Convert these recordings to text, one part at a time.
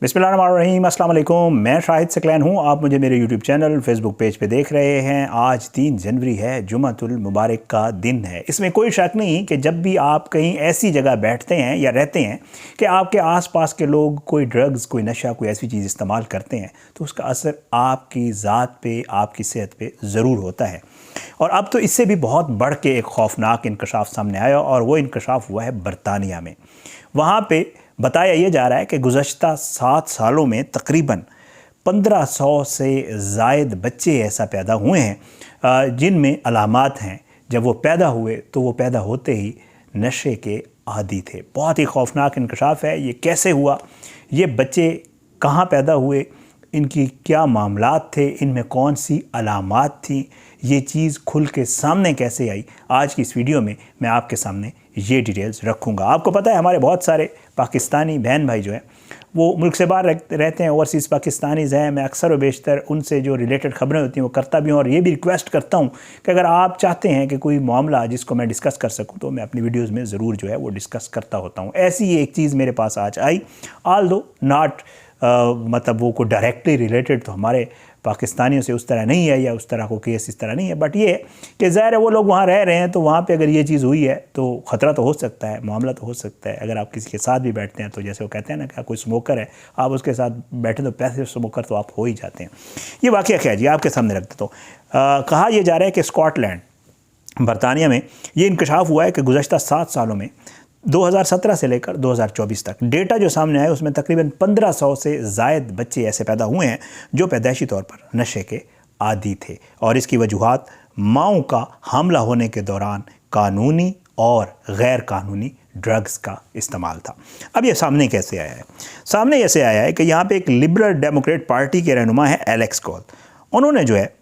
बिस्मिल्लाहिर्रहमानिर्रहीम, अस्सलाम वालेकुम। मैं शाहिद सकलैन हूँ। आप मुझे मेरे यूट्यूब चैनल फेसबुक पेज पे देख रहे हैं। आज 3 जनवरी है, जुमातुल मुबारक का दिन है। इसमें कोई शक नहीं कि जब भी आप कहीं ऐसी जगह बैठते हैं या रहते हैं कि आपके आसपास के लोग कोई ड्रग्स, कोई नशा, कोई ऐसी चीज़ इस्तेमाल करते हैं तो उसका असर आपकी ज़ात पे, आपकी सेहत पे ज़रूर होता है। और अब तो इससे भी बहुत बढ़ के एक खौफनाक इंकशाफ सामने आया और वो इंकशाफ हुआ है बरतानिया में। वहाँ पे बताया ये जा रहा है कि गुज़श्ता 7 सालों में तकरीबन 1500 से ज़ायद बच्चे ऐसा पैदा हुए हैं जिनमें अलामात हैं। जब वो पैदा हुए तो वो पैदा होते ही नशे के आदी थे। बहुत ही खौफनाक इंकशाफ है। ये कैसे हुआ, ये बच्चे कहाँ पैदा हुए, इनकी क्या मामलात थे, इनमें कौन सी अलामात थी, ये चीज़ खुल के सामने कैसे आई, आज की इस वीडियो में मैं आपके सामने ये डिटेल्स रखूँगा। आपको पता है हमारे बहुत सारे पाकिस्तानी बहन भाई जो हैं वो मुल्क से बाहर रहते हैं, ओवरसीज़ पाकिस्तानीज़ हैं। मैं अक्सर व बेशतर उनसे जो रिलेटेड ख़बरें होती हैं वो करता भी हूँ और ये भी रिक्वेस्ट करता हूँ कि अगर आप चाहते हैं कि कोई मामला जिसको मैं डिस्कस कर सकूँ तो मैं अपनी वीडियोज़ में ज़रूर जो है वो डिस्कस करता होता हूँ। ऐसी एक चीज़ मेरे पास आज आई, ऑल दो नॉट मतलब वो को डायरेक्टली रिलेटेड तो हमारे पाकिस्तानियों से उस तरह नहीं है या उस तरह को केस इस तरह नहीं है, बट ये है कि ज़ाहिर है वो लोग वहाँ रह रहे हैं तो वहाँ पे अगर ये चीज़ हुई है तो ख़तरा तो हो सकता है, मामला तो हो सकता है। अगर आप किसी के साथ भी बैठते हैं तो जैसे वो कहते हैं ना कि कोई स्मोकर है, आप उसके साथ बैठे तो पैसे स्मोकर तो आप हो ही जाते हैं। ये वाक़या क्या है जी, आपके सामने रख देता हूँ। कहा यह जा रहा है कि स्कॉटलैंड, बरतानिया में ये इंकशाफ हुआ है कि गुज़श्ता 7 सालों में 2017 से लेकर 2024 तक डेटा जो सामने आया उसमें तकरीबन 1500 से ज़ायद बच्चे ऐसे पैदा हुए हैं जो पैदाइशी तौर पर नशे के आदी थे और इसकी वजूहात माओं का हमला होने के दौरान कानूनी और गैर कानूनी ड्रग्स का इस्तेमाल था। अब ये सामने कैसे आया है? सामने ऐसे आया है कि यहाँ पे एक लिबरल डेमोक्रेट पार्टी के रहनुमा है एलेक्स कॉल। उन्होंने जो है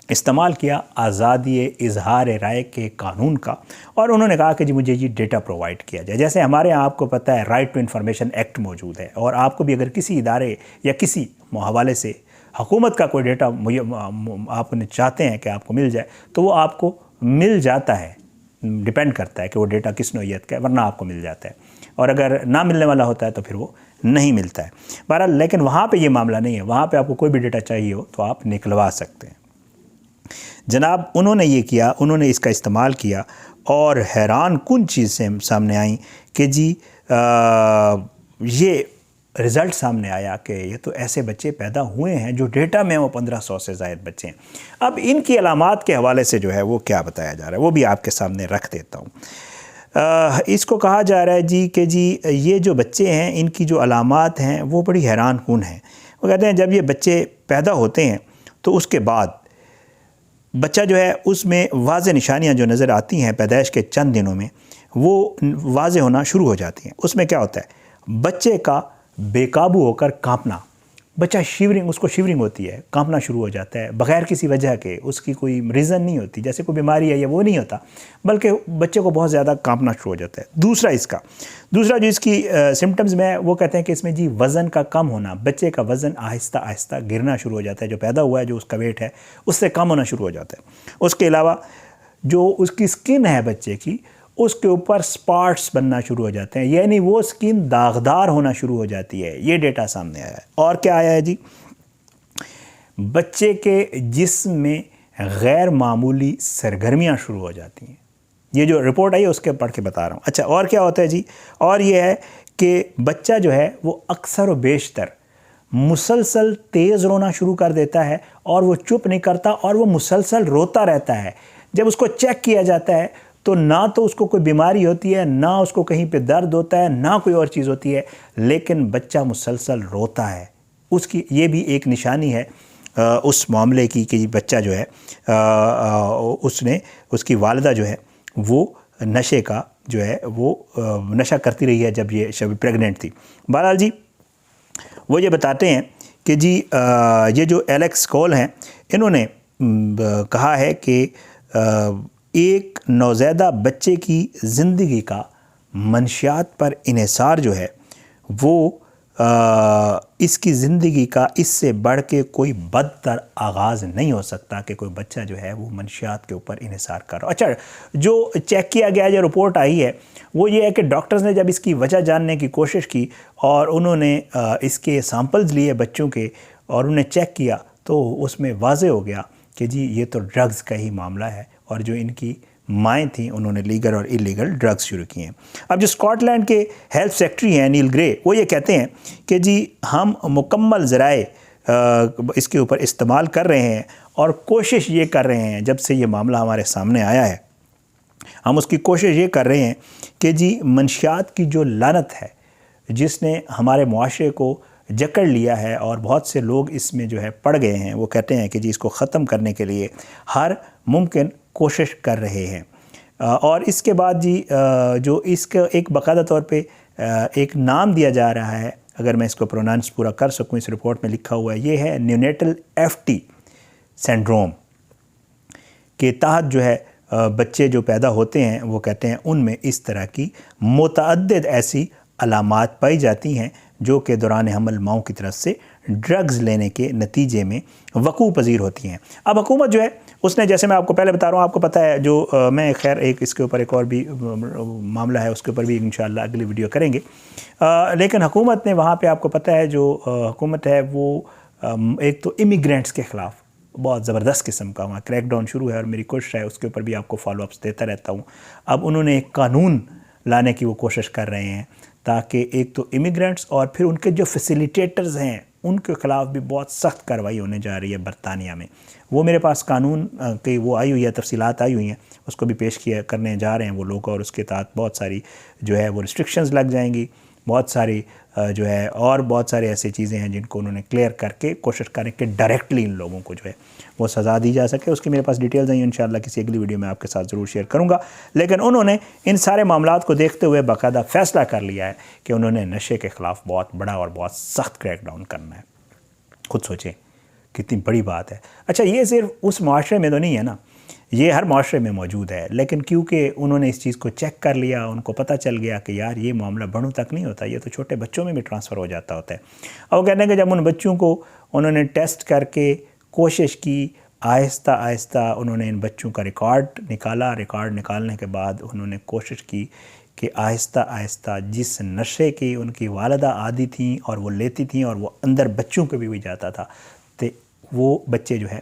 इस्तेमाल किया आज़ादी इजहार राय के कानून का और उन्होंने कहा कि जी मुझे ये डेटा प्रोवाइड किया जाए। जैसे हमारे यहाँ आपको पता है राइट टू इन्फॉर्मेशन एक्ट मौजूद है और आपको भी अगर किसी इदारे या किसी हवाले से हुकूमत का कोई डेटा आपने चाहते हैं कि आपको मिल जाए तो वो आपको मिल जाता है, डिपेंड करता है कि वो डेटा किस नौइयत का है, वरना आपको मिल जाता है और अगर ना मिलने वाला होता है तो फिर वो नहीं मिलता है। बहरहाल लेकिन वहाँ पे ये मामला नहीं है, वहाँ पे आपको कोई भी डेटा चाहिए हो तो आप निकलवा सकते हैं। जनाब उन्होंने ये किया, उन्होंने इसका इस्तेमाल किया और हैरान कुन चीज़ से सामने आई कि जी ये रिज़ल्ट सामने आया कि ये तो ऐसे बच्चे पैदा हुए हैं जो डेटा में वो 1500 से ज़ायद बच्चे हैं। अब इनकी अलामात के हवाले से जो है वो क्या बताया जा रहा है वो भी आपके सामने रख देता हूँ। इसको कहा जा रहा है जी कि जी ये जो बच्चे हैं इनकी जो अलामात हैं वो बड़ी हैरान कुन हैं। वो कहते हैं जब ये बच्चे पैदा होते हैं तो उसके बाद बच्चा जो है उसमें वाज़े निशानियां जो नज़र आती हैं पैदाइश के चंद दिनों में वो वाज़े होना शुरू हो जाती हैं। उसमें क्या होता है, बच्चे का बेकाबू होकर कांपना, बच्चा शिवरिंग, उसको शिवरिंग होती है, कांपना शुरू हो जाता है बग़ैर किसी वजह के, उसकी कोई रीज़न नहीं होती, जैसे कोई बीमारी है या वो नहीं होता, बल्कि बच्चे को बहुत ज़्यादा कांपना शुरू हो जाता है। दूसरा जो इसकी सिम्टम्स में है वो कहते हैं कि इसमें जी वज़न का कम होना, बच्चे का वज़न आहिस्ता आहिस्ता गिरना शुरू हो जाता है, जो पैदा हुआ है जो उसका वेट है उससे कम होना शुरू हो जाता है। उसके अलावा जो उसकी स्किन है बच्चे की, उसके ऊपर स्पॉट्स बनना शुरू हो जाते हैं, यानी वो स्किन दागदार होना शुरू हो जाती है। ये डेटा सामने आया है। और क्या आया है जी, बच्चे के जिस्म में गैर मामूली सरगर्मियां शुरू हो जाती हैं। ये जो रिपोर्ट आई है उसके पढ़ के बता रहा हूँ। अच्छा, और क्या होता है जी, और ये है कि बच्चा जो है वो अक्सर व बेशतर मुसलसल तेज़ रोना शुरू कर देता है और वो चुप नहीं करता और वो मुसलसल रोता रहता है। जब उसको चेक किया जाता है तो ना तो उसको कोई बीमारी होती है, ना उसको कहीं पे दर्द होता है, ना कोई और चीज़ होती है, लेकिन बच्चा मुसलसल रोता है। उसकी ये भी एक निशानी है उस मामले की कि बच्चा जो है उसने, उसकी वालिदा जो है वो नशे का जो है वो नशा करती रही है जब ये प्रेग्नेंट थी। बहरहाल जी वो ये बताते हैं कि जी ये जो एलेक्स कॉल हैं इन्होंने कहा है कि एक नौज़ैदा बच्चे की ज़िंदगी का मंशियात पर इन्हिसार जो है वो اس کی زندگی کا اس سے بڑھ کے کوئی بدتر آغاز نہیں ہو سکتا کہ کوئی بچہ جو ہے وہ منشیات کے اوپر انحصار کر رہا. اچھا، جو چیک کیا گیا، جو رپورٹ آئی ہے وہ یہ ہے کہ ڈاکٹرز نے جب اس کی وجہ جاننے کی کوشش کی اور انہوں نے اس کے سیمپلز لیے بچوں کے اور انہیں چیک کیا تو اس میں واضح ہو گیا کہ جی یہ تو ڈرگز کا ہی معاملہ ہے، اور جو ان کی مائیں تھیں انہوں نے لیگل اور انلیگل ڈرگز شروع کیے ہیں. اب جو اسکاٹ لینڈ کے ہیلتھ سیکٹری ہیں نیل گرے، وہ یہ کہتے ہیں کہ جی ہم مکمل ذرائع اس کے اوپر استعمال کر رہے ہیں اور کوشش یہ کر رہے ہیں، جب سے یہ معاملہ ہمارے سامنے آیا ہے ہم اس کی کوشش یہ کر رہے ہیں کہ جی منشیات کی جو لعنت ہے جس نے ہمارے معاشرے کو جکڑ لیا ہے اور بہت سے لوگ اس میں جو ہے پڑ گئے ہیں، وہ کہتے ہیں کہ جی اس کو ختم کرنے کے لیے ہر ممکن کوشش کر رہے ہیں. اور اس کے بعد جی جو اس کا ایک باقاعدہ طور پہ ایک نام دیا جا رہا ہے، اگر میں اس کو پرونانس پورا کر سکوں، اس رپورٹ میں لکھا ہوا ہے، یہ ہے نیونیٹل FT سنڈروم کے تحت جو ہے بچے جو پیدا ہوتے ہیں وہ کہتے ہیں ان میں اس طرح کی متعدد ایسی علامات پائی جاتی ہیں جو کہ دوران حمل ماؤں کی طرف سے ڈرگز لینے کے نتیجے میں وقوع پذیر ہوتی ہیں. اب حکومت جو ہے اس نے، جیسے میں آپ کو پہلے بتا رہا ہوں، آپ کو پتہ ہے جو میں خیر ایک اس کے اوپر ایک اور بھی معاملہ ہے، اس کے اوپر بھی انشاءاللہ اگلی ویڈیو کریں گے، لیکن حکومت نے وہاں پہ آپ کو پتہ ہے جو حکومت ہے وہ ایک تو امیگرینٹس کے خلاف بہت زبردست قسم کا وہاں کریک ڈاؤن شروع ہے، اور میری کوشش ہے اس کے اوپر بھی آپ کو فالو اپس دیتا رہتا ہوں. اب انہوں نے ایک قانون لانے کی وہ کوشش کر رہے ہیں تاکہ ایک تو امیگرینٹس اور پھر ان کے جو فیسیلیٹیٹرز ہیں ان کے خلاف بھی بہت سخت کارروائی ہونے جا رہی ہے برطانیہ میں. وہ میرے پاس قانون کی وہ آئی ہوئی ہے، تفصیلات آئی ہوئی ہیں، اس کو بھی پیش کرنے جا رہے ہیں وہ لوگ، اور اس کے تحت بہت ساری جو ہے وہ ریسٹرکشنز لگ جائیں گی، بہت ساری جو ہے اور بہت سارے ایسی چیزیں ہیں جن کو انہوں نے کلیئر کر کے کوشش کریں کہ ڈائریکٹلی ان لوگوں کو جو ہے وہ سزا دی جا سکے. اس کی میرے پاس ڈیٹیلز ہیں، انشاءاللہ کسی اگلی ویڈیو میں آپ کے ساتھ ضرور شیئر کروں گا. لیکن انہوں نے ان سارے معاملات کو دیکھتے ہوئے باقاعدہ فیصلہ کر لیا ہے کہ انہوں نے نشے کے خلاف بہت بڑا اور بہت سخت کریک ڈاؤن کرنا ہے. خود سوچیں کتنی بڑی بات ہے. اچھا، یہ صرف اس معاشرے میں تو نہیں ہے نا، یہ ہر معاشرے میں موجود ہے، لیکن کیونکہ انہوں نے اس چیز کو چیک کر لیا، ان کو پتہ چل گیا کہ یار یہ معاملہ بڑوں تک نہیں ہوتا، یہ تو چھوٹے بچوں میں بھی ٹرانسفر ہو جاتا ہوتا ہے. اور وہ کہتے ہیں کہ جب ان بچوں کو انہوں نے ٹیسٹ کر کے کوشش کی، آہستہ آہستہ انہوں نے ان بچوں کا ریکارڈ نکالا، ریکارڈ نکالنے کے بعد انہوں نے کوشش کی کہ آہستہ آہستہ جس نشے کی ان کی والدہ عادی تھیں اور وہ لیتی تھیں اور وہ اندر بچوں کو بھی جاتا تھا، تو وہ بچے جو ہے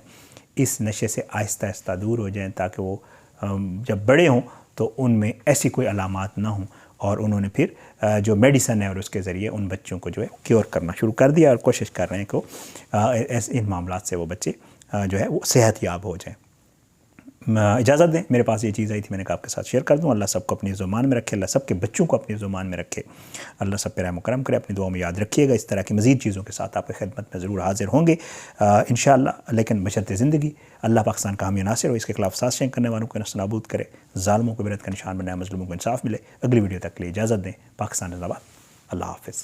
اس نشے سے آہستہ آہستہ دور ہو جائیں تاکہ وہ جب بڑے ہوں تو ان میں ایسی کوئی علامات نہ ہوں. اور انہوں نے پھر جو میڈیسن ہے اور اس کے ذریعے ان بچوں کو جو ہے کیور کرنا شروع کر دیا، اور کوشش کر رہے ہیں کہ ان معاملات سے وہ بچے جو ہے وہ صحت یاب ہو جائیں. اجازت دیں، میرے پاس یہ چیز آئی تھی، میں نے کہا آپ کے ساتھ شیئر کر دوں. اللہ سب کو اپنی زبان میں رکھے، اللہ سب کے بچوں کو اپنی زبان میں رکھے، اللہ سب پہ رحم و کرم کرے. اپنی دعاؤں میں یاد رکھیے گا. اس طرح کی مزید چیزوں کے ساتھ آپ کی خدمت میں ضرور حاضر ہوں گے انشاءاللہ. لیکن بشرط زندگی اللہ پاکستان کا حامی ناصر ہو، اس کے خلاف سازشیں کرنے والوں کو نصب نابود کرے، ظالموں کو عبرت کا نشان بنائے، مظلوموں کو انصاف ملے. اگلی ویڈیو تک کے لیے اجازت دیں. پاکستان زندہ باد. اللہ حافظ.